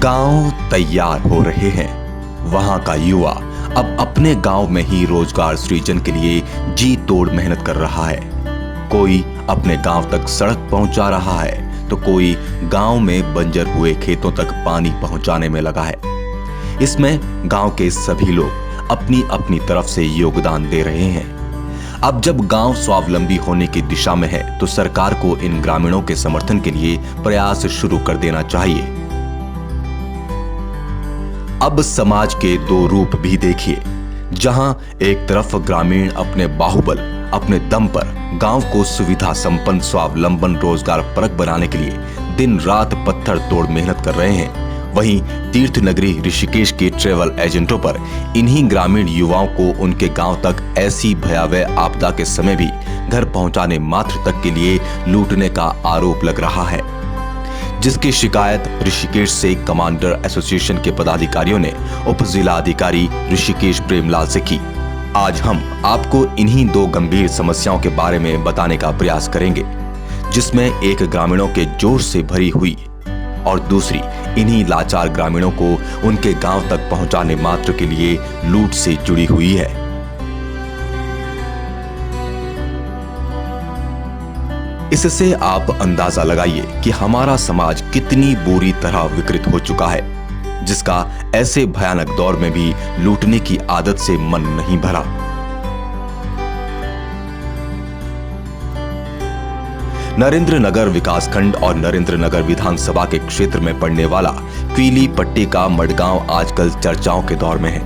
गांव तैयार हो रहे हैं। वहां का युवा अब अपने गांव में ही रोजगार सृजन के लिए जी तोड़ मेहनत कर रहा है। कोई अपने गांव तक सड़क पहुंचा रहा है तो कोई गांव में बंजर हुए खेतों तक पानी पहुंचाने में लगा है। इसमें गांव के सभी लोग अपनी अपनी तरफ से योगदान दे रहे हैं। अब जब गांव स्वावलंबी होने की दिशा में है तो सरकार को इन ग्रामीणों के समर्थन के लिए प्रयास शुरू कर देना चाहिए। अब समाज के दो रूप भी देखिए, जहां एक तरफ ग्रामीण अपने बाहुबल, अपने दम पर गांव को सुविधा संपन्न स्वावलंबन रोजगार परक बनाने के लिए दिन रात पत्थर तोड़ मेहनत कर रहे हैं, वहीं तीर्थ नगरी ऋषिकेश के ट्रेवल एजेंटों पर इन्हीं ग्रामीण युवाओं को उनके गांव तक ऐसी भयावह आपदा के समय भी घर पहुंचाने मात्र तक के लिए लूटने का आरोप लग रहा है, जिसकी शिकायत ऋषिकेश से कमांडर एसोसिएशन के पदाधिकारियों ने उप जिला अधिकारी ऋषिकेश प्रेमलाल से की। आज हम आपको इन्हीं दो गंभीर समस्याओं के बारे में बताने का प्रयास करेंगे, जिसमें एक ग्रामीणों के जोश से भरी हुई और दूसरी इन्हीं लाचार ग्रामीणों को उनके गांव तक पहुंचाने मात्र के लिए लूट से जुड़ी हुई है। इससे आप अंदाजा लगाइए कि हमारा समाज कितनी बुरी तरह विकृत हो चुका है, जिसका ऐसे भयानक दौर में भी लूटने की आदत से मन नहीं भरा। नरेंद्र नगर विकासखंड और नरेंद्र नगर विधानसभा के क्षेत्र में पड़ने वाला क्वीली पट्टी का मडगांव आजकल चर्चाओं के दौर में है।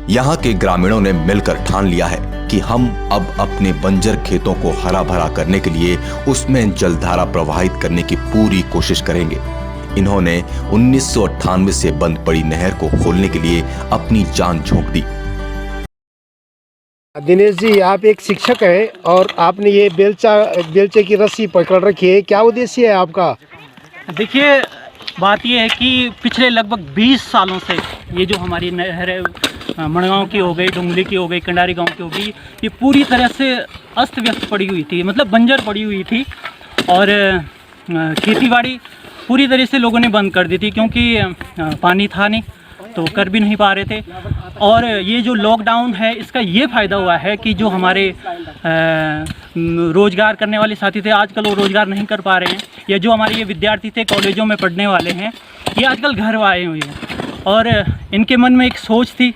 यहां के ग्रामीणों ने मिलकर ठान लिया है कि हम अब अपने बंजर खेतों को हरा भरा करने के लिए उसमें जलधारा प्रवाहित करने की पूरी कोशिश करेंगे। इन्होंने 1998 से बंद पड़ी नहर को खोलने के लिए अपनी जान झोंक दी। दिनेश जी, आप एक शिक्षक हैं और आपने ये बेलचे की रस्सी पकड़ रखी है, क्या उद्देश्य है आपका? देखिए, बात ये है कि पिछले लगभग 20 सालों से ये जो हमारी नहर है, मड़गांव की हो गई, डुंगली की हो गई, कंडारी गांव की हो गई, ये पूरी तरह से अस्त व्यस्त पड़ी हुई थी, मतलब बंजर पड़ी हुई थी और खेतीबाड़ी पूरी तरह से लोगों ने बंद कर दी थी, क्योंकि पानी था नहीं तो कर भी नहीं पा रहे थे। और ये जो लॉकडाउन है, इसका ये फ़ायदा हुआ है कि जो हमारे रोज़गार करने वाले साथी थे, आजकल वो रोज़गार नहीं कर पा रहे हैं, या जो हमारे ये विद्यार्थी थे कॉलेजों में पढ़ने वाले हैं, ये आजकल घर आए हुए हैं और इनके मन में एक सोच थी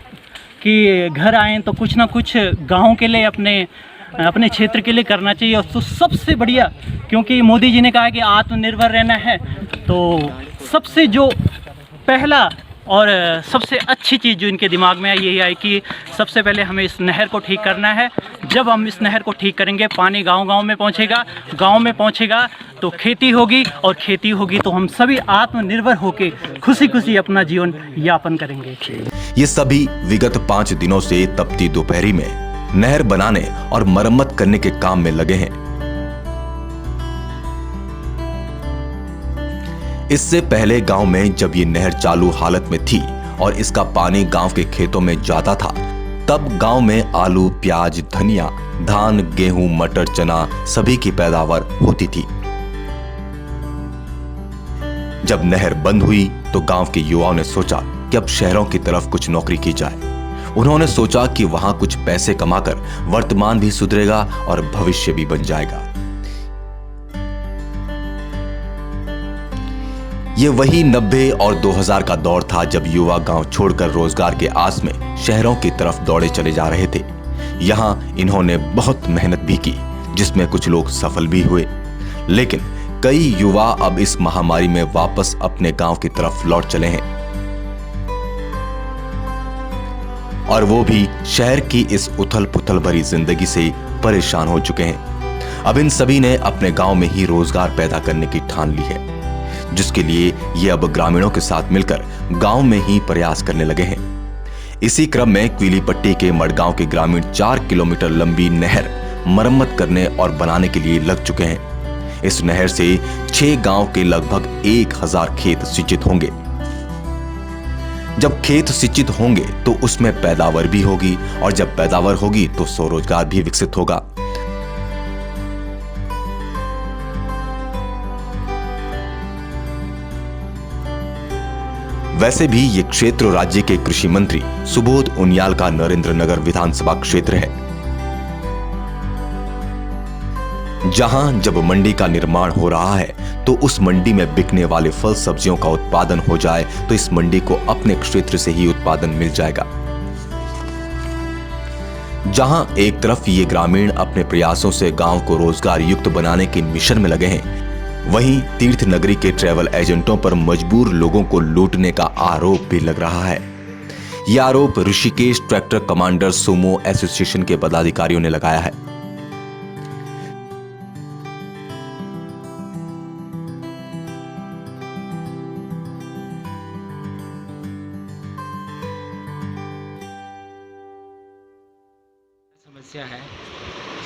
कि घर आएँ तो कुछ ना कुछ गाँव के लिए, अपने क्षेत्र के लिए करना चाहिए। और तो सबसे बढ़िया, क्योंकि मोदी जी ने कहा कि आत्मनिर्भर रहना है, तो सबसे जो पहला और सबसे अच्छी चीज़ जो इनके दिमाग में आई यही आई कि सबसे पहले हमें इस नहर को ठीक करना है। जब हम इस नहर को ठीक करेंगे, पानी गांव-गांव में पहुंचेगा, गांव में पहुंचेगा तो खेती होगी, और खेती होगी तो हम सभी आत्मनिर्भर होकर खुशी-खुशी अपना जीवन यापन करेंगे। ये सभी विगत 5 दिनों से तपती दोपहरी में नहर बनाने और मरम्मत करने के काम में लगे हैं। इससे पहले गांव में जब ये नहर चालू हालत में थी और इसका पानी गांव के खेतों में जाता था, तब गांव में आलू, प्याज, धनिया, धान, गेहूं, मटर, चना सभी की पैदावार होती थी। जब नहर बंद हुई तो गांव के युवाओं ने सोचा कि अब शहरों की तरफ कुछ नौकरी की जाए। उन्होंने सोचा कि वहां कुछ पैसे कमाकर वर्तमान भी सुधरेगा और भविष्य भी बन जाएगा। ये वही 90 और 2000 का दौर था जब युवा गांव छोड़कर रोजगार के आस में शहरों की तरफ दौड़े चले जा रहे थे। यहां इन्होंने बहुत मेहनत भी की, जिसमें कुछ लोग सफल भी हुए, लेकिन कई युवा अब इस महामारी में वापस अपने गांव की तरफ लौट चले हैं, और वो भी शहर की इस उथल पुथल भरी जिंदगी से परेशान हो चुके हैं। अब इन सभी ने अपने गांव में ही रोजगार पैदा करने की ठान ली है, जिसके लिए ये अब ग्रामीणों के साथ मिलकर गांव में ही प्रयास करने लगे हैं। इसी क्रम में क्वीली पट्टी के मडगांव के ग्रामीण 4 किलोमीटर लंबी नहर मरम्मत करने और बनाने के लिए लग चुके हैं। इस नहर से 6 गांव के लगभग 1000 खेत सिंचित होंगे। जब खेत सिंचित होंगे तो उसमें पैदावार भी होगी, और जब पैदावार होगी तो स्वरोजगार भी विकसित होगा। वैसे भी ये क्षेत्र राज्य के कृषि मंत्री सुबोध उनियाल का नरेंद्र नगर विधानसभा क्षेत्र है, जहां जब मंडी का निर्माण हो रहा है तो उस मंडी में बिकने वाले फल सब्जियों का उत्पादन हो जाए तो इस मंडी को अपने क्षेत्र से ही उत्पादन मिल जाएगा। जहां एक तरफ ये ग्रामीण अपने प्रयासों से गांव को रोजगार युक्त बनाने के मिशन में लगे हैं, वहीं तीर्थ नगरी के ट्रैवल एजेंटों पर मजबूर लोगों को लूटने का आरोप भी लग रहा है। यह आरोप Rishikesh tractor commander Sumo association के पदाधिकारियों ने लगाया है।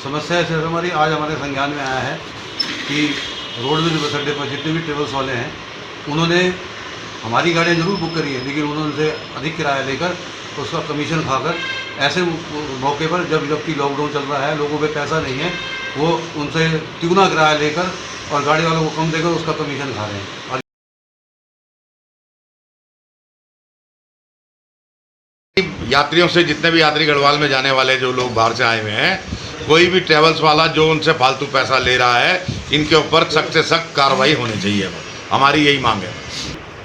समस्या है हमारी आज हमारे संज्ञान में आया है कि रोडवेज बस अड्डे पर जितने भी ट्रेवल्स वाले हैं उन्होंने हमारी गाड़ियाँ जरूर बुक करी है, लेकिन उन्होंने उनसे अधिक किराया लेकर उसका कमीशन खाकर ऐसे मौके पर जबकि लॉकडाउन चल रहा है, लोगों पे पैसा नहीं है, वो उनसे तिगुना किराया लेकर और गाड़ी वालों को कम देकर उसका कमीशन खा रहे हैं। यात्रियों से जितने भी यात्री गढ़वाल में जाने वाले जो लोग बाहर से आए हुए हैं, कोई भी ट्रेवल्स वाला जो उनसे फालतू पैसा ले रहा है, इनके ऊपर सख्त से सख्त कार्रवाई होनी चाहिए। हमारी यही मांग है।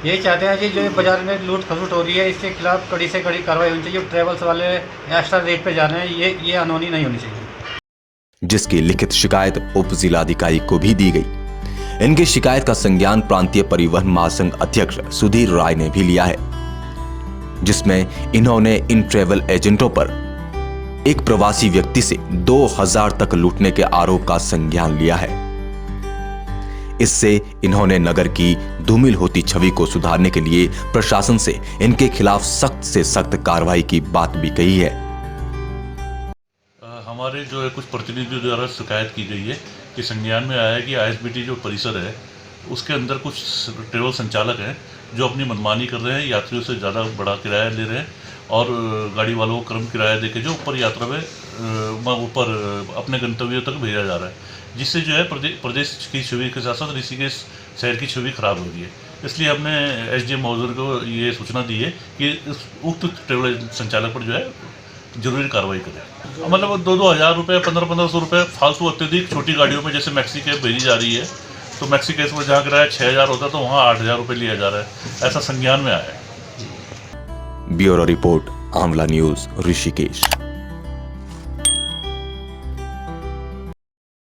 यही चाहते हैं कि जो बाजार में लूट खसूट हो रही है इसके खिलाफ कड़ी से कड़ी कार्रवाई होनी चाहिए। ट्रेवल्स वाले एक्स्ट्रा रेट पे जा रहे हैं, ये अनहोनी नहीं होनी चाहिए। जिसकी लिखित शिकायत उप जिलाधिकारी को भी दी गई। इनकी शिकायत का संज्ञान प्रांतीय परिवहन महासंघ अध्यक्ष सुधीर राय ने भी लिया है, जिसमें इन्होंने इन ट्रैवल एजेंटों पर एक प्रवासी व्यक्ति से 2000 तक लूटने के आरोप का संज्ञान लिया है। इससे इन्होंने नगर की धूमिल होती छवि को सुधारने के लिए प्रशासन से इनके खिलाफ सख्त से सख्त कार्रवाई की बात भी कही है। हमारे जो है कुछ प्रतिनिधियों द्वारा शिकायत की गई है कि संज्ञान में आया है कि आईएसबीटी जो परिसर है उसके अंदर कुछ ट्रेवल संचालक हैं जो अपनी मनमानी कर रहे हैं, यात्रियों से ज़्यादा बड़ा किराया ले रहे हैं और गाड़ी वालों को कम किराया देके जो ऊपर यात्रा में ऊपर अपने गंतव्यों तक भेजा जा रहा है, जिससे जो है प्रदेश की छवि के साथ साथ ऋषिकेश शहर की छवि खराब हो रही है। इसलिए हमने एसडीएम महोदय को ये सूचना दी है कि उक्त ट्रेवल संचालक पर जो है जरूरी कार्रवाई करें। मतलब 2-2 हज़ार रुपये, 1500 रुपये फालतू अत्यधिक छोटी गाड़ियों में जैसे मैक्सी कैब भेजी जा रही है, तो मैक्सी केस में जहाँ किराया 6000 होता है तो वहाँ 8000 रुपये लिया जा रहा है, ऐसा संज्ञान में आया है। Bureau report, Amla news, Rishikesh.